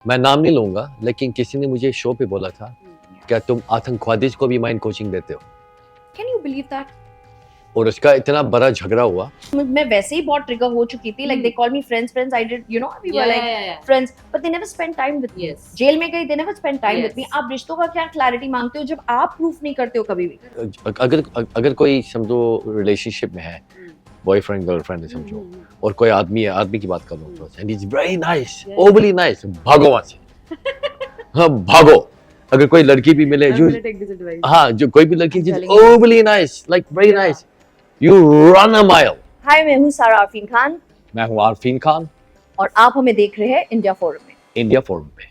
मैं नाम नहीं लूंगा, लेकिन किसी ने मुझे शो पे बोला था, क्या तुम आतंकवादी को भी माइंड कोचिंग देते हो? Can you believe that? और उसका इतना बड़ा झगड़ा हुआ। मैं वैसे ही बहुत ट्रिगर हो चुकी थी, like they call me friends. I did, we were like friends, but they never spent time with me. Jail में गई, they never spent time with me. आप रिश्तों का क्या क्लैरिटी मांगते हो जब आप प्रूफ नहीं करते हो कभी भी? अगर अगर कोई समझो रिलेशनशिप में है, बॉयफ्रेंड गर्लफ्रेंड है समझो, और कोई आदमी है, आदमी की बात कर रहा हूँ, and is very nice, overly nice, भागो वहां से। हाँ भागो। अगर कोई लड़की भी मिले जो, हाँ जो कोई भी लड़की overly nice, like very nice, you run a mile. Hi, मैं हूँ सारा आरफीन खान। मैं हूँ आरफीन खान, और आप हमें देख रहे हैं इंडिया फोरम में। इंडिया फोरम पे।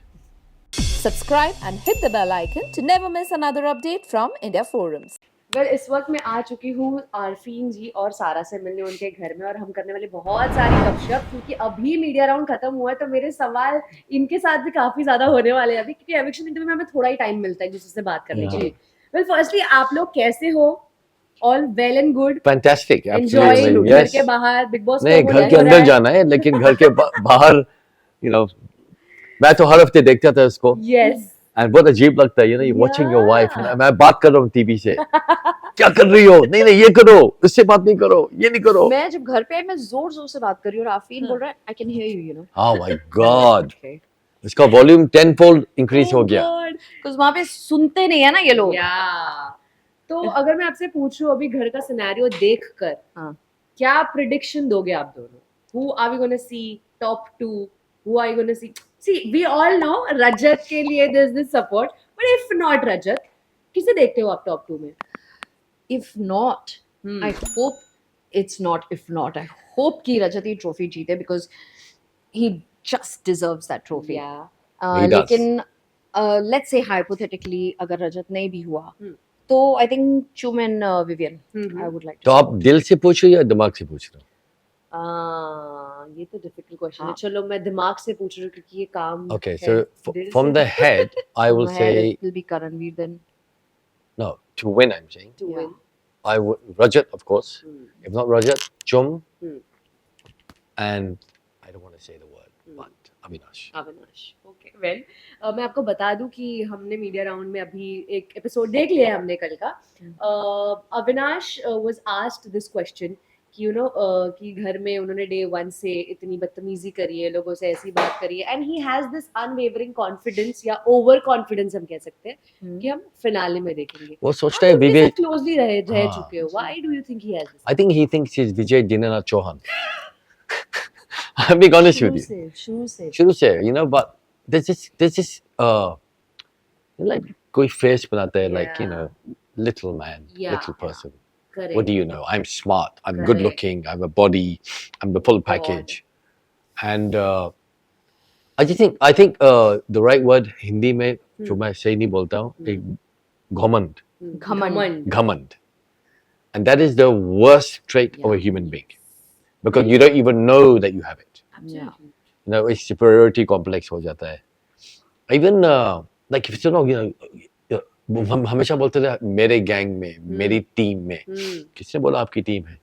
Subscribe and hit the bell icon to never miss another update from India Forums. Well इस वक्त मैं आ चुकी हूँ आरफीन जी और सारा से मिलने उनके घर में, और हम करने वाले बहुत सारी गपशप, क्योंकि अभी मीडिया राउंड खत्म हुआ है तो मेरे सवाल इनके साथ भी काफी ज्यादा होने वाले हैं अभी, क्योंकि एविक्शन इंटरव्यू में हमें थोड़ा ही टाइम मिलता है जिससे बात करने के लिए। वेल फर्स्टली आप लोग कैसे हो? All well and good? Fantastic, enjoying घर के बाहर बिग बॉस? नहीं, घर के अंदर जाना है, लेकिन घर के बाहर मैं तो हर हफ्ते देखता था इसको। यस। एंड बहुत अजीब लगता है, यू वाचिंग योर वाइफ, मैं बात कर रहा हूँ टीवी से, क्या कर रही हो? नहीं नहीं ये करो, इससे बात नहीं करो, ये नहीं करो। मैं जब घर पे आई मैं जोर जोर से बात कर रही हूँ और आफरीन बोल रहा है I can hear you, oh my God, इसका वॉल्यूम 10 फोल्ड इंक्रीज हो गया, बिकॉज़ वहां पे सुनते नहीं है ना ये लोग। तो अगर मैं आपसे पूछूं अभी घर का सिनेरियो देखकर, क्या प्रेडिक्शन दोगे आप दोनों? Who are we gonna see top 2? Who are you gonna see? See we all know Rajat के लिए there is this support, but if not Rajat, किसे देखते हो आप टॉप 2 में? If not, I hope it's not. If not, I hope कि रजत ये trophy जीते because he just deserves that trophy. Yeah. He does. लेकिन let's say hypothetically अगर रजत नहीं भी हुआ तो I think Chum and Vivian I would like to. तो आप दिल से पूछ रहे हो या दिमाग से पूछ रहे हो? ये तो डिफिकल्ट क्वेश्चन है। चलो मैं दिमाग से पूछ रही हूँ क्योंकि ये काम Okay, so from the head, I will say it will be Karanveer then. no, to win I'm saying. To win. I would Rajat of course. If not Rajat, Chum, and I don't want to say the word, but Avinash. Okay well मैं आपको बता दूं कि हमने media round में अभी एक episode देख लिया है हमने कल का। Avinash was asked this question कि कि घर में उन्होंने डे 1 से इतनी बदतमीजी करी है, लोगों से ऐसी बात करी है, and he has this unwavering confidence या ओवर कॉन्फिडेंस हम कह सकते हैं कि हम फिनाले में देखेंगे। वो सोचता है विजय क्लोजली रह चुके हो, why do you think he has this? I think he thinks he's Vijay Dinanath Chauhan. I'm being honest with you. शुरू से, but there's this like कोई face बनाता है, like little man, little person. Correct. What do you know? I'm smart, I'm good looking, I'm a body, I'm the full package. And I think the right word Hindi में जो मैं सही नहीं बोलता हूँ, घमंड. घमंड. And that is the worst trait of a human being, because you don't even know that you have it. It's superiority complex हो जाता है. Even like if हम हमेशा बोलते थे मेरे गैंग में, मेरी टीम में, किसने बोला आपकी टीम है?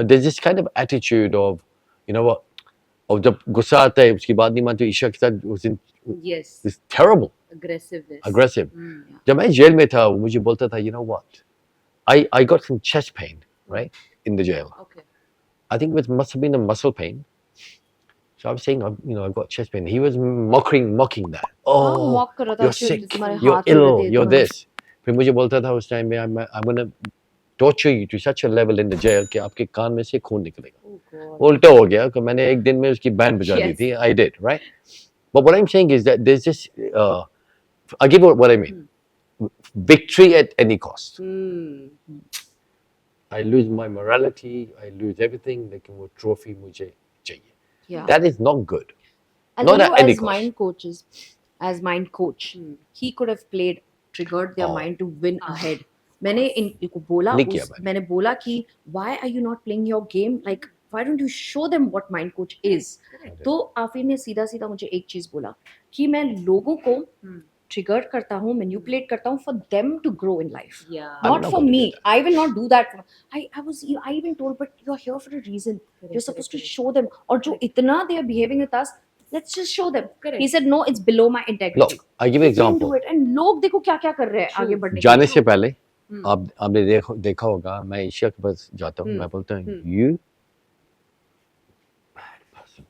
There's this kind of attitude of what, और जब गुस्सा आता है उसकी बात नहीं मानते, ईशा के साथ it's terrible, aggressive. जब मैं जेल में था वो मुझे बोलता था, you know what, I got some chest pain right in the jail. Okay. I think it must have been a muscle pain. So I was saying, I've got chest pain. He was mocking that. Oh, you're sick, you're ill, you're this. फिर मुझे बोलता था उस time में, I'm gonna torture you to such a level in the jail कि आपके कान में से खून निकलेगा। उल्टा हो गया कि मैंने एक दिन में उसकी बैंड बजा दी थी. I did, right? But what I'm saying is that there's this, I'll give you what I mean. Victory at any cost. I lose my morality, I lose everything, लेकिन वो trophy मुझे चाहिए. That is not good. And not at any cost. As mind coach, he could have triggered their mind to win ahead. मैंने इनको बोला कि why are you not playing your game? Like why don't you show them what mind coach is? तो आफरीन ने सीधा मुझे एक चीज बोला कि मैं लोगों को ट्रिगर करता हूँ, मैनिपुलेट करता हूँ for them to grow in life. Not for me. I will not do that. I even told, but you're here for a reason. You're supposed to show them. और जो इतना they are behaving with us, Let's just show them. Correct. He said, no, it's below my integrity. Look, I give you You can example. do it. And लोग देखो क्या क्या कर रहे हैं आगे बढ़ने के जाने लिए. से पहले हम्म। आपने देखा होगा, मैं ईशा के पास जाता हूँ, मैं बोलता हूँ you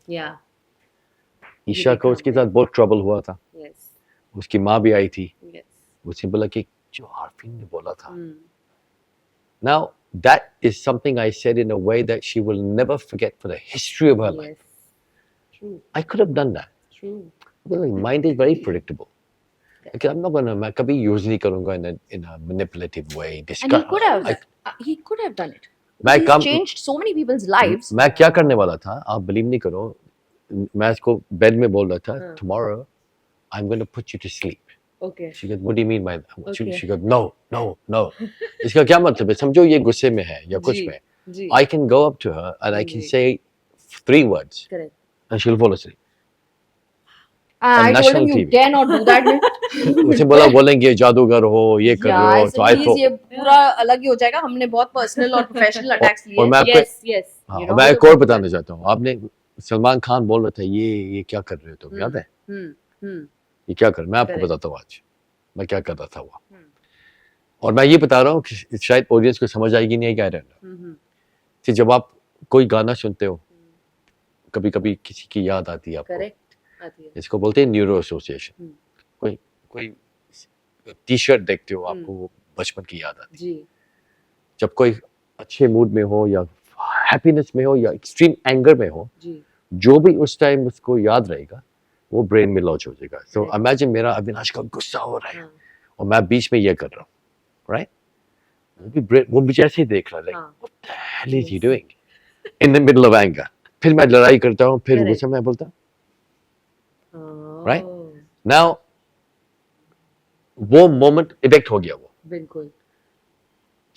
Yeah. ईशा देखा को उसके हमने। साथ बहुत ट्रबल हुआ था, Yes. उसकी माँ भी आई थी, Yes. उसने बोला कि जो आरफीन ने बोला था. Hmm. Now that is something I said in a way that she will never forget for the history of her life. Yes. True. I could have done that. True. Well, my mind is very predictable. Okay, I'm not gonna, मैं कभी use नहीं करूँगा in a manipulative way. And he could have. He could have done it. मैं He's काम changed so many people's lives. मैं क्या करने वाला था, आप believe नहीं करो, मैं इसको बेड में बोल रहा था, हाँ. tomorrow I'm going to put you to sleep. Okay. She goes, what do you mean by that? Okay. She goes, no, no, no. इसका क्या मतलब है? समझो ये गुस्से में है या कुछ जी, में. जी. I can go up to her and I can ji. say 3 words Correct. and she'll fall asleep. I told national him you TV. dare not do that. उसे बोला बोलेंगे जादूगर हो, ये कर Yeah, रहे I हो, said, तो I please, thought. ये पूरा अलग ही हो जाएगा. हमने बहुत पर्सनल और प्रोफेशनल अटैक्स लिए. और मैं आपको Yes. Yes. हाँ, you और know, मैं एक और बताना चाहता हूँ. आपने सलमान खान बोल रहा था ये क्या कर रहे हो तुम, याद है? Hmm. Hmm. ये क्या कर, मैं आपको Correct. बताता हूँ आज मैं क्या कर रहा था वो. Hmm. और मैं ये बता रहा हूँ कि शायद ऑडियंस को समझ आएगी नहीं, क्या रहना Hmm. कि जब आप कोई गाना सुनते हो, कभी कभी किसी की याद आती है आपको. Correct. आती है. इसको बोलते हैं न्यूरो एसोसिएशन. हम्म. कोई टी शर्ट देखते हो, आपको वो बचपन की याद आती है. जी. जब कोई अच्छे मूड में हो या हैप्पीनेस में हो या एक्सट्रीम एंगर में हो, जी. जो भी उस टाइम उसको याद रहेगा वो ब्रेन में लॉन्च हो जाएगा. सो Right. इमेजिन मेरा अविनाश का गुस्सा हो रहा है हाँ. और मैं बीच में ये कर रहा हूँ, राइट? वो भी जैसे ही देख रहा है, हाँ. what the hell is he doing in the middle of anger. फिर मैं लड़ाई करता हूँ, फिर Correct. गुस्सा में बोलता हूँ. Right? Oh. Now वो मोमेंट इफेक्ट हो गया. वो बिल्कुल.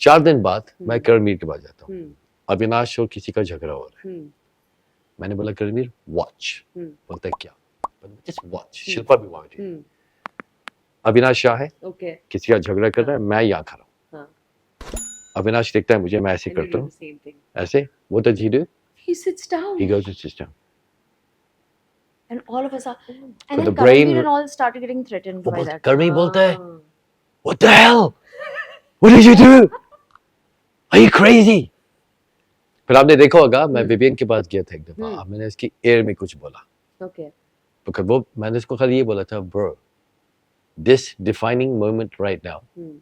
4 दिन बाद मैं करणवीर के पास जाता हूँ. हम्म. अविनाश और किसी का झगड़ा हो रहा है. हम्म. मैंने बोला करणवीर वॉच. हम्म. बोलता है क्या? Just watch. शिल्पा भी वॉच. हम्म. अविनाश शाह है, Okay. किसी का झगड़ा कर रहा है, मैं यहाँ खड़ा हूँ. हाँ. अविनाश देखता है मुझे, मैं ऐसे And you करता do हूँ, the same thing. ऐसे. What does he do? He sits down. He goes to system. And all of us are. But And the then brain- Karanveer and all started getting threatened by that. Karanvir बोलता है, हाँ. What the hell? What did you do? Are you crazy? फिर आपने देखा होगा, मैं Vivian के पास गया था एक दफा. मैंने इसकी एयर में कुछ बोला, Okay. because वो मैंने इसको खाली ये बोला था, bro, this defining moment right now Hmm.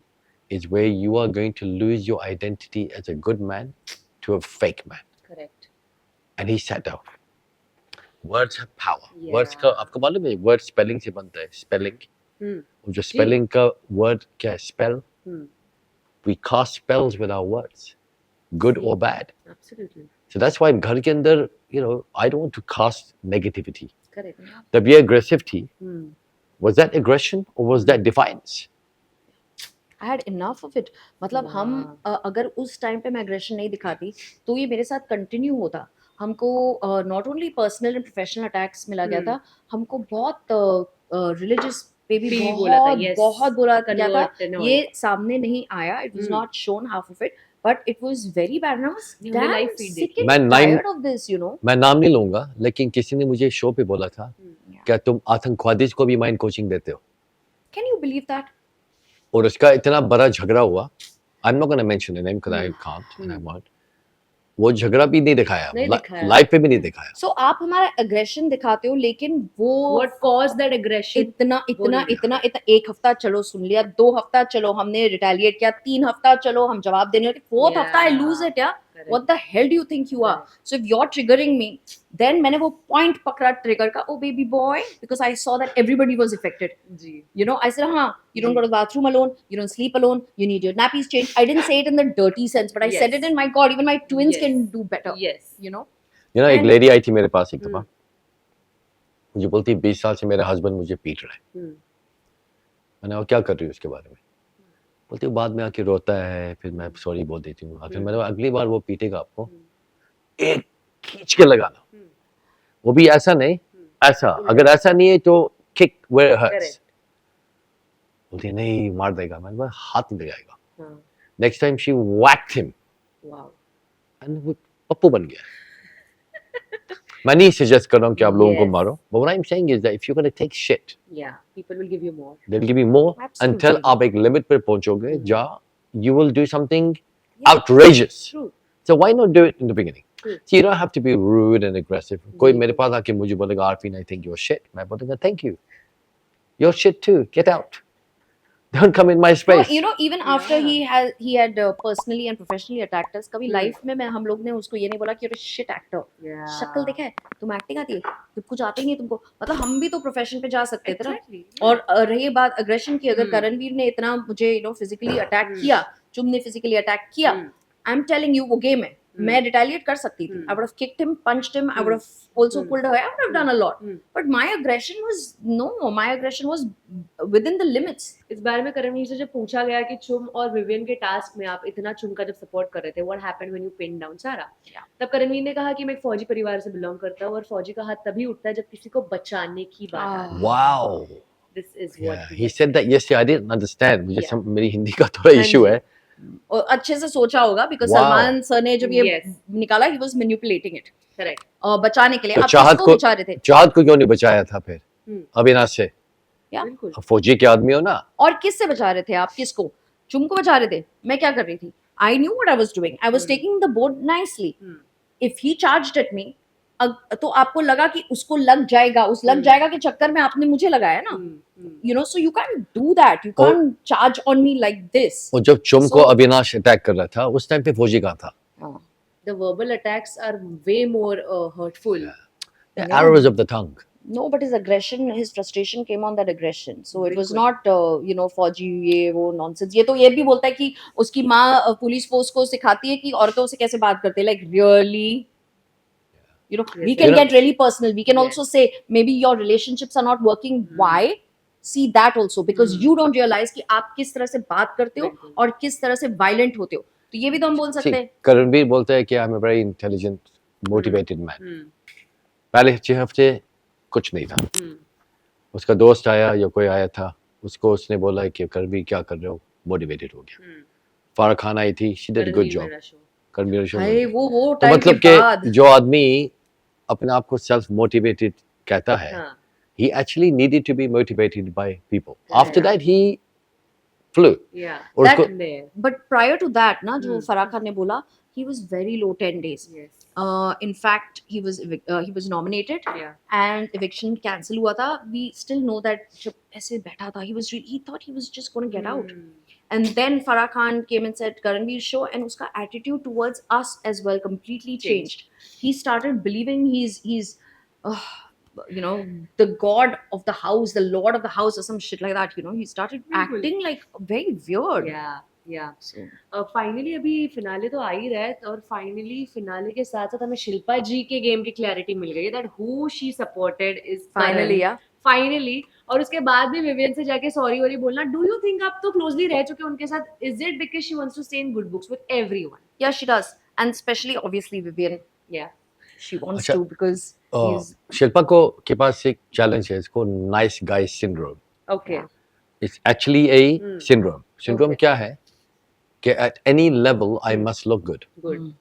is where you are going to lose your identity as a good man to a fake man. Correct. And he sat down. Words have power. Yeah. Words का आपको मालूम है word spelling से बनता है. Spelling. Hmm. वो जो spelling का word क्या है? Spell. Hmm. We cast spells with our words, good or bad. Absolutely. So that's why घर के अंदर, you know, I don't want to cast negativity. Correct. जब ये aggressive थी, Hmm. was that aggression or was that defiance? I had enough of it. मतलब हम अगर उस टाइम पे मैं एग्रेशन नहीं दिखाती तो ये मेरे साथ कंटिन्यू होता. हमको not only personal and professional attacks मिला गया था, हमको बहुत रिलीजियस पे भी भी बोला था, बहुत yes. बहुत बोला गया था. Convert and all. ये सामने नहीं आया, it was not shown half of it, but it was very bad. ना हमने live feed देखी. मैं tired of this, you know. मैं नाम नहीं लूंगा, लेकिन किसी ने मुझे शो पे बोला था, क्या तुम आतंकवादी को भी माइंड कोचिंग देते हो? Can you believe that? और उसका इतना बड़ा झगड़ा हुआ. I am not gonna mention the name because I can't and I won't. वो झगड़ा भी नहीं दिखाया, नहीं दिखाया. लाइव पे भी नहीं दिखाया. सो आप हमारा एग्रेशन दिखाते हो, लेकिन वो What caused that aggression? इतना इतना नहीं इतना इतना 1 हफ्ता चलो सुन लिया, 2 हफ्ता चलो हमने रिटेलिएट किया, 3 हफ्ता चलो हम जवाब देने लगे, 4th Yeah. हफ्ता आई लूज इट. या Correct. What the hell do you think you are? So if you are triggering me, then मैंने वो पॉइंट पकड़ा ट्रिगर का, oh baby boy, because I saw that everybody was affected. जी. You know, I said, you don't go to the bathroom alone, you don't sleep alone, you need your nappies changed. I didn't say it in the dirty sense, but I said Yes. it in, my God, even my twins Yes. can do better. Yes. You know? You know, एक And- lady आई थी मेरे पास एक दफा, मुझे बोलती 20 साल से मेरा हस्बैंड मुझे पीट रहा है. Hmm. मैंने और क्या कर रही हूँ उसके बारे में? बोलती है बाद में आके रोता है, फिर मैं सॉरी बोल देती हूँ. फिर मैंने अगली बार वो पीटेगा आपको, एक खींच के लगाना. वो भी ऐसा नहीं, ऐसा. अगर ऐसा नहीं है तो kick where it hurts. Correct. बोलती है नहीं मार देगा. मैंने बोला हाथ नहीं लगाएगा. हाँ. Next time she whacked him Wow. and वो पप्पू बन गया. मैं नहीं सजेस्ट कर रहा हूँ कि आप लोगों को Yes. मारो, but what I'm saying is that if you're going to take shit, Yeah, people will give you more. they'll give you more Absolutely. until आप एक लिमिट पर पहुंचोगे जहाँ you will do something Yeah. outrageous. True. So why not do it in the beginning? True. So you don't have to be rude and aggressive. कोई मेरे बिल्कुल. पास आके मुझे बोलेगा Arfeen I think you're shit. मैं बोलूँगा thank you. You're shit too. Get out. Don't come in my No, space. you know, even after he had personally and professionally attacked us, कभी life में हम लोग ने उसको ये नहीं बोला कि you're a shit actor. Yeah. शक्ल देखा है, तुम एक्टिंग आती है, तुम कुछ आते ही नहीं तुमको, मतलब हम भी तो प्रोफेशन पे जा सकते थे ना. Exactly. और रही बात अग्रेशन की, अगर करणवीर ने इतना मुझे फिजिकली अटैक किया, चुम ने फिजिकली अटैक किया, आई एम टेलिंग यू वो गेम है, मैं रिटेलिएट कर सकती थी. I would have kicked him, punched him, I would have also pulled away, I would have done a lot. But my aggression was within the limits. इस बारे में करणवीर से जब पूछा गया कि चुम और विवियन के टास्क में आप इतना चुम का जब सपोर्ट कर रहे थे, what happened when you pin down सारा, तब करणवीर ने कहा कि मैं एक फौजी परिवार से बिलोंग करता हूँ और फौजी का हाथ तभी उठता है जब किसी को बचाने की बात आती है. Wow. This is Yeah. What He said that yesterday. I didn't understand. मुझे Yeah. मेरी हिंदी का थोड़ा हाँ इशू जी. है. और अच्छे से सोचा होगा बिकॉज Wow. सलमान सर ने जब ये Yes. निकाला he was manipulating it correct. बचाने के लिए. तो आप चाहत किसको को बचा रहे थे? चाहत को क्यों नहीं बचाया था फिर अविनाश से? Yeah. बिल्कुल. फौजी के आदमी हो ना. और किससे बचा रहे थे आप? किसको? चुम को बचा रहे थे. मैं क्या कर रही थी? I knew what I was doing. I was taking the board nicely. If he charged at me, तो आपको लगा कि उसको लग जाएगा, उस लग जाएगा के चक्कर में आपने मुझे लगाया ना. You know, so you can't do that. You can't charge on me like this. और जब चुम को So- अविनाश अटैक कर रहा था उस टाइम पे फौजी कहाँ था? The verbal attacks are way more hurtful. The arrows of the tongue. No, but his aggression, his frustration came on that aggression. So it was बिल्कुल. not, फौजी ये वो nonsense. ये तो ये भी बोलता है कि उसकी माँ पुलिस फोर्स को सिखाती है कि औरतों से कैसे बात करते हैं. Like really, we Yes. can You know- get really personal. We can Yes. also say maybe your relationships are not working. Why? See that also because you don't realize कि आप किस तरह से बात करते हो बिल्कुल. और किस तरह से violent होते हो. तो ये भी तो हम बोल सकते See, हैं. करणवीर बोलता है कि I am a very intelligent motivated man. पहले 6 हफ्ते कुछ नहीं था. उसका दोस्त आया या कोई आया था, उसको उसने बोला कि करणवीर क्या कर रहे हो, मोटिवेटेड हो गया. फारा खान आई थी, she did a good job. Karanveer show हाय वो तो टाइम के मतलब बाद कि जो आदमी अपने आप को सेल्फ मोटिवेटेड कहता है, he actually needed to be motivated by people. After that he flew. Yeah. और That- उसको There. but prior to that ना जो फराह खान ने बोला he was very low 10 days. Yes. In fact he was nominated Yeah. and eviction cancel हुआ था. We still know that जब ऐसे बैठा था he thought he was just going to get out. And then Farah Khan came and said Karanveer show and uska attitude towards us as well completely changed. He started believing he's the god of the house, the lord of the house or some shit like that. He started Bilkul. acting like very weird. Yeah. Yeah. So, finally अभी finale तो आ ही रहा है और finally finale के साथ साथ हमें शिल्पा जी के गेम की क्लैरिटी मिल गई है that who she supported is finally, yeah. Finally. और उसके बाद भी विवियन से जाके सॉरी वॉरी बोलना. डू यू थिंक आप तो क्लोजली रह चुके हो उनके साथ, is it because she wants to stay in good books with everyone? Yeah, she does. And especially obviously Vivian. या. She wants अच्छा, to because he's शिल्पा को के पास एक चैलेंज है, इसको nice guy syndrome. Okay. It's actually a syndrome. Syndrome Okay. क्या है कि at any level I must look good. Good.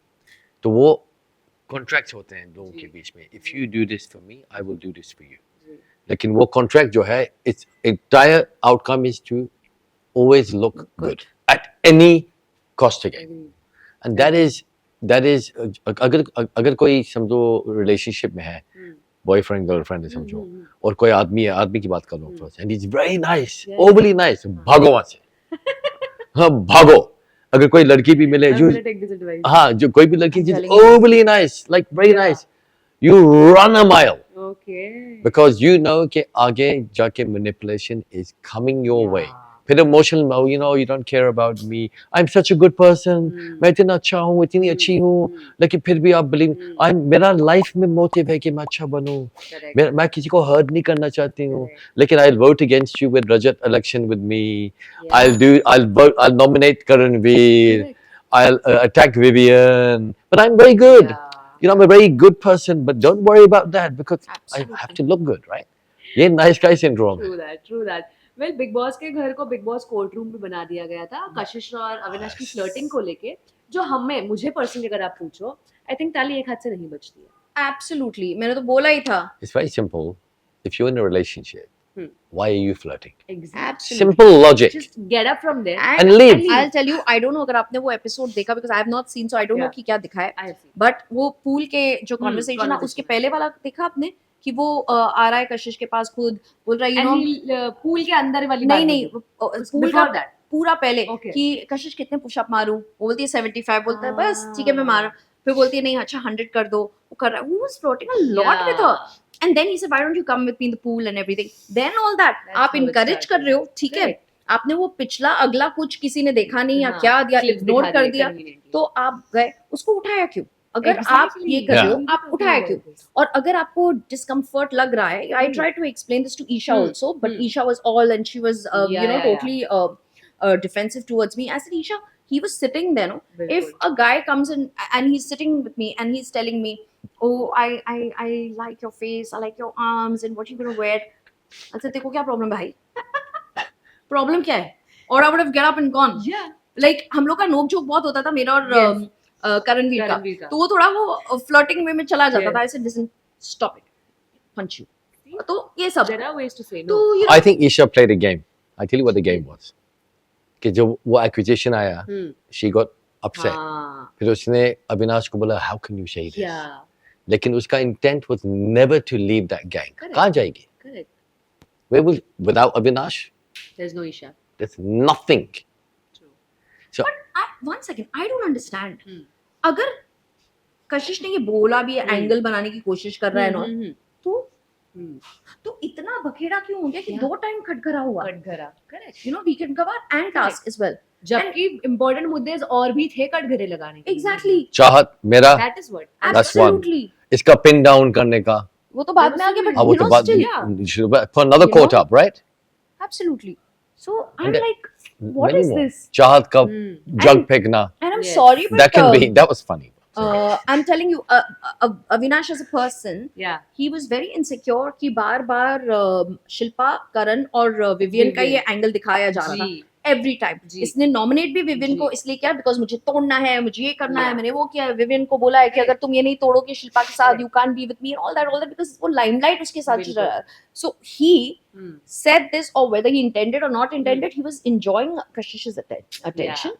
तो वो कॉन्ट्रैक्ट्स होते हैं लोगों के बीच में. If you do this for me I will do this for you. लेकिन वो कॉन्ट्रैक्ट जो है, it's entire outcome is to always look good at any cost again. And that is अगर कोई समझो रिलेशनशिप में है, बॉयफ्रेंड गर्लफ्रेंड है समझो, और कोई आदमी है, आदमी की बात कर लो first, and is very nice, overly nice, भागो वहां से. हाँ भागो. अगर कोई लड़की भी मिले I'm जो gonna take this advice. हाँ जो कोई भी लड़की I'm is telling you. Overly nice, like very Yeah. Nice, you run a mile. Okay. Because you know कि आगे जाके manipulation is coming your way. Yeah. फिर emotional में you don't care about me. I'm such a good person. मैं इतना अच्छा हूँ, इतनी अच्छी हूँ, लेकिन फिर भी आप believe मेरा life में motive है कि मैं अच्छा बनूँ. Correct. मैं किसी को hurt नहीं करना चाहती हूँ. Correct. लेकिन I'll vote against you with Rajat election with me. Yeah. I'll nominate Karanveer. Correct. I'll attack Vivian. But I'm very good. Yeah. I'm a very good person, but don't worry about that because I have to look good, right? ये nice guy syndrome है. True that, true that. Well, big boss के घर को big boss court room भी बना दिया गया था कशिश और अविनाश की फ्लर्टिंग को लेके, जो मुझे पर्सनली अगर आप पूछो, आई थिंक ताली एक हाथ से नहीं बचती है. Absolutely. मैंने तो बोला ही था. It's very simple. If you're in a relationship, why are you flirting? Exactly. Absolutely. Simple logic. Just get up from there. And leave. I'll tell you, I don't know अगर आपने वो एपिसोड देखा because I have not seen, so I don't know Yeah. कि क्या दिखा है. I have seen. But वो pool के जो कॉन्वर्सेशन है conversation. उसके पहले वाला देखा आपने कि वो आ रहा है कशिश के पास खुद बोल रहा है And he'll pool के अंदर वाली बात नहीं नहीं बोली. पूल Before का that. पूरा पहले Okay. कि कशिश कितने पुशअप मारूं वो बोलती है 75 बोलता है बस ठीक है मैं मारा फिर बोलती है नहीं अच्छा 100 कर दो वो कर रहा है who was flirting a lot with her and then he said why don't you come with me in the pool and everything then all that That's आप how it encourage कर रहे हो ठीक है Correct. आपने वो पिछला अगला कुछ किसी ने देखा नहीं या हाँ, क्या दिया clip इग्नोर दिखा कर दिए दिया conveniently. तो आप गए उसको उठाया क्यों अगर आप Exactly. ये कर रहे हो Yeah. आप उठाया क्यों और अगर आपको डिस्कम्फर्ट लग रहा है I try to explain this to Isha also but Isha was all and she was Yeah. totally defensive towards me. I said, Isha, he was sitting there. No? If a guy comes in and he's sitting with me and he's telling me, oh, I like your face, I like your arms, and what you gonna wear? I said, देखो क्या problem है भाई? Problem क्या है? Or I would have get up and gone. Yeah. Like हम लोग का नोक झोंक बहुत होता था मेरा और Yes. करणवीर करणवीर का का. तो वो थोड़ा वो फ्लर्टिंग वे में चला जाता Yes. था. I said, listen, stop it, punch you. तो ये सब. There are ways to say तो no. you know, I think Isha played a game. I tell you what the game was. कि जब वो accusation आया, she got upset. हाँ. फिर उसने अविनाश को बोला, how can you say this? Yeah. लेकिन उसका intent was never to leave that gang. Correct. कहाँ जाएगी? Correct. Where will, without Avinash, There's no Isha. there's nothing. True. So, one second, I don't understand. Hmm. अगर कशिश ने ये बोला भी angle बनाने की कोशिश कर रहा है ना तो तो इतना बखेड़ा क्यों हो गया कि Yeah. 2 टाइम खटखरा हुआ कटघरा. Correct. You know weekend cover and task as well जबकि इम्पोर्टेंट मुद्दे और भी थे कटघरे लगाने के लिए. एग्जैक्टली चाहत मेरा That is what. That's one. Absolutely इसका pin down करने का. वो तो बाद में आ गया बट हाँ, वो यू तो नो बात still yeah. for another You quote know? up, right? Absolutely so I am And- like what Many is more. This चाहत का jug And- फेंकना. And I am Yes. Sorry That can be. That was funny. I'm telling you, Avinash as a person, Yeah. he was very insecure कि बार बार शिल्पा करण और Vivian का ये angle दिखाया जा रहा था जी. Every time. जी. इसने नॉमिनेट भी विवियन जी. को इसलिए किया बिकॉज मुझे तोड़ना है मुझे ये करना है Yeah. मैंने वो किया है विवियन को बोला है कि अगर तुम ये नहीं तोड़ोगे शिल्पा के साथ you can't be with me all that because वो लाइमलाइट उसके साथ बिल्कुल. सो ही Hmm. said this or whether he intended or not intended he was enjoying Kashish's attention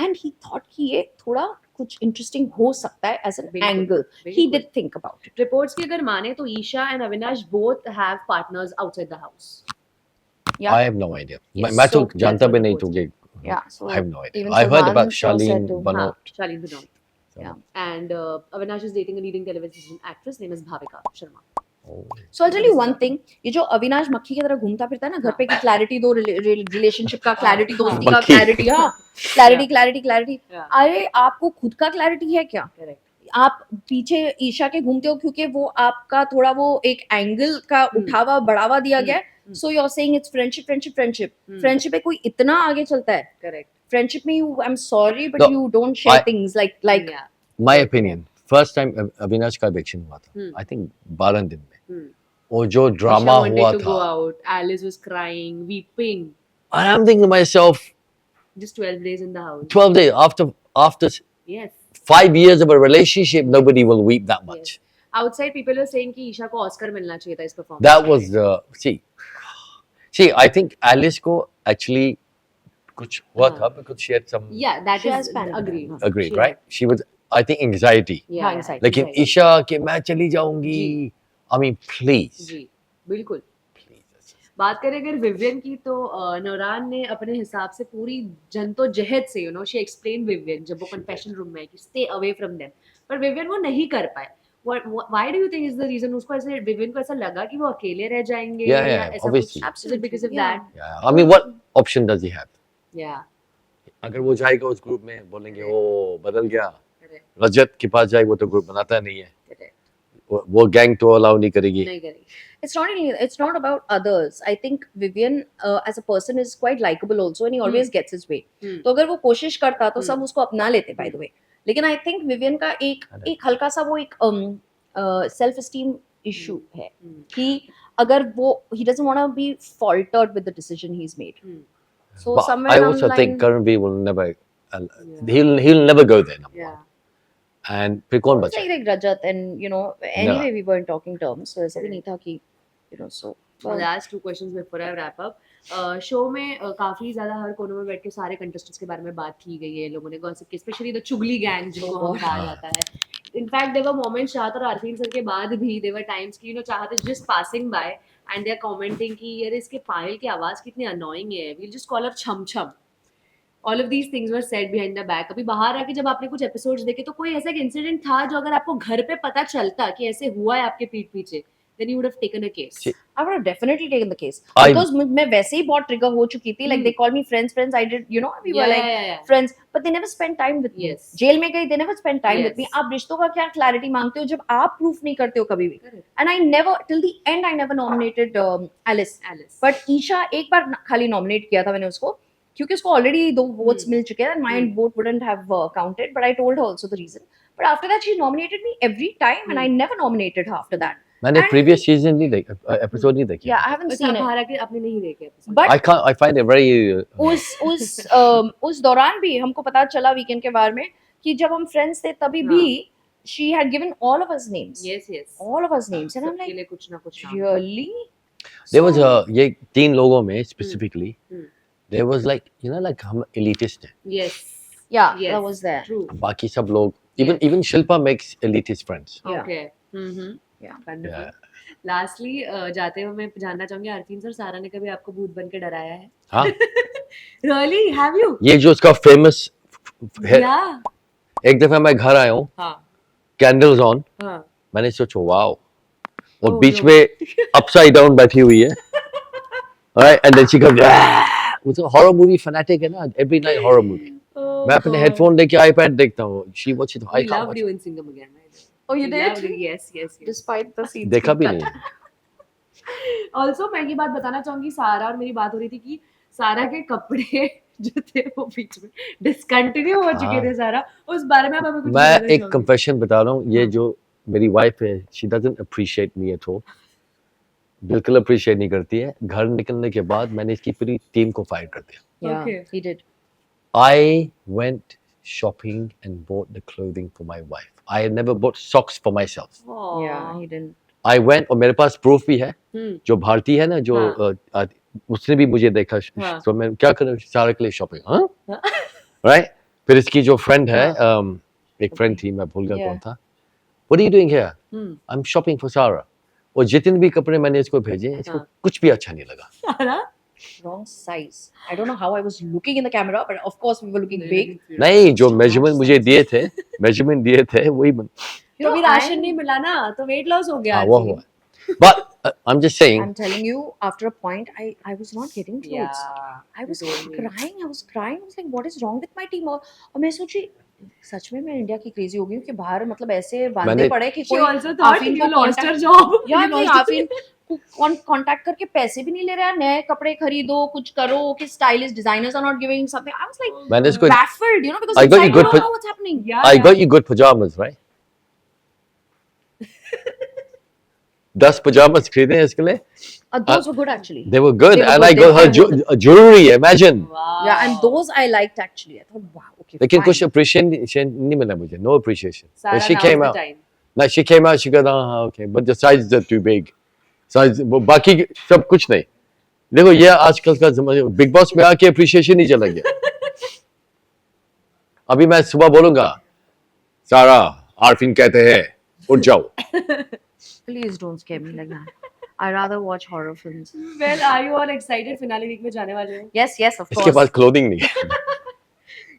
and he thought कि ये थोड़ा कुछ interesting हो सकता है as an बिल्कुल. angle. He बिल्कुल. did think about it. Reports की अगर माने तो Isha and Avinash both have partners outside the house. Yeah. I have no idea. Yes, मैं तो so जानता that's भी what नहीं the तो कि Yeah. So I have no idea. even I've heard about Subhan said Charlene to- Banot. Charlene Benoit. Yeah. And Avinash is dating a leading television actress named as Bhavika Sharma. Oh. So I'll tell you one thing. ये जो अविनाश मक्खी की तरह घूमता फिरता है ना घर पे की क्लैरिटी दो रिलेशनशिप का क्लैरिटी दोस्ती का मक्खी. क्लैरिटी हाँ क्लैरिटी Yeah. अरे आपको खुद का क्लैरिटी है क्या Correct. आप पीछे ईशा के घूमते हो क्योंकि वो आपका थोड़ा वो एक एंगल का उठावा बढ़ावा दिया गया so you are saying it's friendship में कोई इतना आगे चलता है Correct. फ्रेंडशिप में you I am sorry but No, you don't share I- things like Yeah. My opinion. First time Avinash का eviction हुआ था. Hmm. I think 12 दिन में. Hmm. और जो ड्रामा Isha wanted हुआ to go था. out. Alice was crying, weeping. And I'm thinking to myself, Just 12 days in the house. 12 days after Yes. 5 years of a relationship, nobody will weep that much. Yes. Outside, people were saying कि ईशा को Oscar मिलना चाहिए था इस performance. That was see. I think Alice को actually कुछ हुआ था because she had some Yeah, that She is has panic. agreed. agreed, She right? She was I think anxiety. Yeah, हाँ, yeah. anxiety. लेकिन ईशा के मैं चली जाऊंगी. I mean, please. जी, बिल्कुल. Please. बात करें अगर विवियन की तो नौरान ने अपने हिसाब से पूरी जद्दोजहद से she explained विवियन जब वो confession room में है कि stay away from them. पर विवियन वो नहीं कर पाए. Why do you think is the reason? उसको ऐसे विवियन को ऐसा लगा कि वो अकेले रह जाएंगे Yeah, या yeah, ऐसा obviously. कुछ? Is it because of Yeah. that? Yeah. I mean, what option does he have? Yeah. अगर वो जाएगा उस ग्रुप में बोलेंगे ओ बदल गया. Correct. रजत के पास जाए वो तो ग्रुप बनाता नहीं है. Correct. वो गैंग तो अलाउ नहीं करेगी. नहीं करेगी. it's not about others. I think Vivian as a person is quite likable also and he always gets his way. Hmm. तो अगर वो कोशिश करता तो सब उसको अपना लेते by the way. लेकिन I think Vivian का एक हल्का सा वो एक self esteem issue है कि अगर वो he doesn't want to be faltered with the decision he's made. So But somewhere I along also the think line, Karan B will never. He'll never go there. Number Yeah. one. and फिर कौन It's बचा? like Rajat, and you know, anyway, we were in talking terms, so ऐसा भी नहीं था कि, you know, so. Well, last 2 questions before I wrap up. Show में काफी ज्यादा हर कोने में बैठ के सारे कंटेस्टेंट्स के बारे में बात की गई है, लोगों ने गॉसिप की, स्पेशली द चुगली गैंग जिनको हम कहा जाता है। इनफैक्ट देयर वर मोमेंट्स चाहत और आरफीन सर के बाद भी देयर वर टाइम्स की, you know, Chahat is just passing by and they are commenting कि यार इसके पायल की आवाज कितनी अनोइंग है, we will just call her छम छम। All of these things were said behind the back. अभी बाहर आके जब आपने कुछ एपिसोड्स देखे तो कोई ऐसा एक इंसिडेंट था जो अगर आपको घर पे पता चलता कि ऐसे हुआ है आपके पीठ पीछे, then you would have taken a case? See, I would have definitely taken the case I- because मैं वैसे ही बहुत trigger हो चुकी थी. Like they called me friends. I did, you know, we were like friends, but they never spent time with me. Yes. Jail में गई, they never spent time with Yes. me. आप रिश्तों का क्या clarity मांगते हो जब आप proof नहीं करते हो कभी भी? Correct. And I never, till the end, I never nominated Alice. Alice. But Isha एक बार खाली nominate किया था मैंने उसको, क्योंकि उसको already 2 votes मिल चुके हैं, and my vote wouldn't have counted. But I told her also the reason. But after that, she nominated me every time, and I never nominated her after that. मैंने And- previous season नहीं देखा, episode नहीं देखी. Yeah, I haven't बस seen आप it. बाहर आके आपने नहीं देखे episode? But I find it very. उस दौरान भी हमको पता चला वीकेंड के बारे में कि जब हम फ्रेंड्स थे तभी हाँ. भी she had given all of us names. Yes, yes. All of us names. And I'm सबके like, लिए कुछ ना कुछ नाम। really? There was ये 3 लोगों में specifically. Hmm. There was like, you know, like हम elitist हैं. Yes. Yeah, Yes. that was there. True. बाकी सब लोग, even Shilpa makes elitist friends. Yeah. Okay. Mm-hmm. Yeah. Wonderful. Yeah. Lastly, जाते हुए मैं जानना चाहूंगी आरफीन सर, सारा ने कभी आपको भूत बन के डराया है? हाँ, Really? Have you? ये जो उसका famous है, Yeah. एक दफा मैं घर आया हूँ, हाँ. candles on, हाँ. मैंने सोचा वाओ, और Oh, बीच no. में upside down बैठी हुई है, right? And then she goes, वो तो horror movie fanatic है ना, every night horror movie. Oh, मैं अपने God. headphone लेके iPad देखता हूँ, she watches it, I We can't loved watch you it. in Singham again. by the way. Oh, you We did? loved you. Yes, yes, yes. Despite the scenes. देखा भी being नहीं. cut. Also मैं ये बात बताना चाहूंगी, सारा और मेरी बात हो रही थी कि सारा के कपड़े जो थे वो बीच में डिसकंटिन्यू हो चुके हाँ. थे। सारा, उस बारे में आप हमें कुछ मैं बताना एक चाहोगे? confession बता रहा हूँ, ये हाँ. जो मेरी wife है, she doesn't appreciate me at all. बिल्कुल appreciate नहीं करती है. घर निकलने के बाद मैंने इसकी पूरी टीम को फायर कर दिया. Yeah, Okay. he did. I went shopping and bought the clothing for my wife. I had never bought socks for myself. Aw. Yeah, he didn't. I went, और मेरे पास proof भी है, हम्म. जो भारती है ना, जो उसने भी मुझे देखा, हाँ. तो मैं क्या करूँ सारा के लिए शॉपिंग, हाँ, हाँ. राइट? फिर इसकी जो फ्रेंड है, एक फ्रेंड थी, मैं भूल गया Yeah. कौन था. What are you doing here? Hmm. I'm shopping for Sarah. और जितने भी कपड़े मैंने इसको भेजे, इसको हाँ. कुछ भी अच्छा नहीं लगा. सारा Wrong size. I don't know how I was looking in the camera, but of course we were looking big. नहीं, जो measurement मुझे दिए थे, measurement दिए थे, वही You तो know, अभी राशन नहीं मिला ना, तो वेट लॉस हो गया। हाँ, वो हुआ. But I'm just saying, I'm telling you, after a point, I was not getting clothes. Yeah. I was You told me. crying. I was crying. I was like, what is wrong with my team? और मैं सोची, सच में मैं India की crazy हो गई हूँ कि बाहर मतलब ऐसे बांधे मैंने- पड़े कि She कोई also thought आफरीन you को lost contact- her job. या You नहीं, lost आफरीन को कांटेक्ट करके पैसे भी नहीं ले रहा है, नए कपड़े खरीदो, कुछ करो, कि stylist designers are not giving something. I was like मैंने इसको, baffled, you know, because I got inside you good you put- don't know what's happening. Yeah, I yeah. got you good pajamas, right? 10 pajamas खरीदे हैं इसके लिए. Those were good actually. They were good, They were and good, I they got her were good. jewelry. Imagine. Wow. Yeah, and those I liked actually. I thought, wow, okay. लेकिन fine. कुछ appreciation नहीं मिला मुझे. No appreciation. Sarah, When she now's came the out, time. like she came out, she goes, oh, okay, but the sizes are too big. Size, वो बाकी सब कुछ नहीं. देखो ये आजकल का ज़माना, बिग बॉस में आके appreciation नहीं चला गया. अभी मैं सुबह बोलूँगा, सारा, आरफीन कहते हैं, उठ जाओ. Please don't scare me like that. I rather watch horror films. Well, are you all excited? Finale week में जाने वाले हो? Yes, yes, of इसके course. पास clothing नहीं है.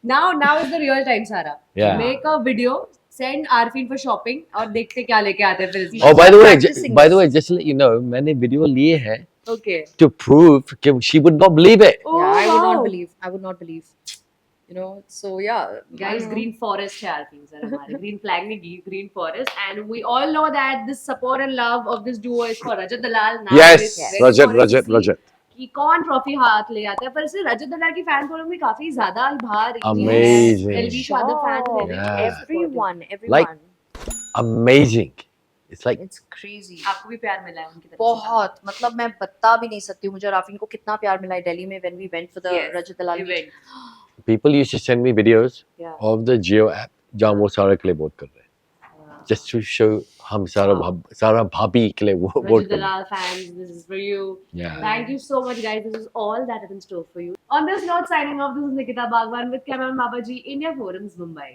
Now is the real time, Sarah. Yeah. Make a video, send Arfin for shopping और देखते क्या लेके आते हैं फिर इसमें. Oh, by the way, Practicing just to let you know, मैंने वीडियो लिए हैं Okay. to prove कि she would not believe it. Oh, Yeah, I would wow. not believe. I would not believe. You know, so yeah. I Guys, don't know. green forest है Arfin sir हमारे. Green flag नहीं, green forest, and we all know that this support and love of this duo is for Rajat Dalal. Now Yes, it's very Rajat, important to Rajat, see Rajat. कि कौन trophy हाथ ले आता है, पर इससे रजत दलाल की फैन फॉलोइंग भी काफी ज्यादा बाहर Amazing. एलवी शादर fan Yeah. Everyone, everyone. Like- Amazing. It's like It's crazy. आपको भी प्यार मिला है उनकी तरफ से? बहुत, मतलब मैं बता भी नहीं सकती हूँ मुझे राफिन को कितना प्यार मिला है दिल्ली में when we went for the Yes, Rajat Dalal meet. event. people used to send me videos Yeah. of the Geo app जहाँ वो सारा के लिए वोट कर रहे हैं. just to show हम सारा भाभी के लिए वोट Rajat करें. Dalal fans, this is for you. Yeah. Thank you so much, guys. This is all that is in store for you. On this note, signing off. This is Nikita Bagwan with cameraman Babaji, India Forums, Mumbai.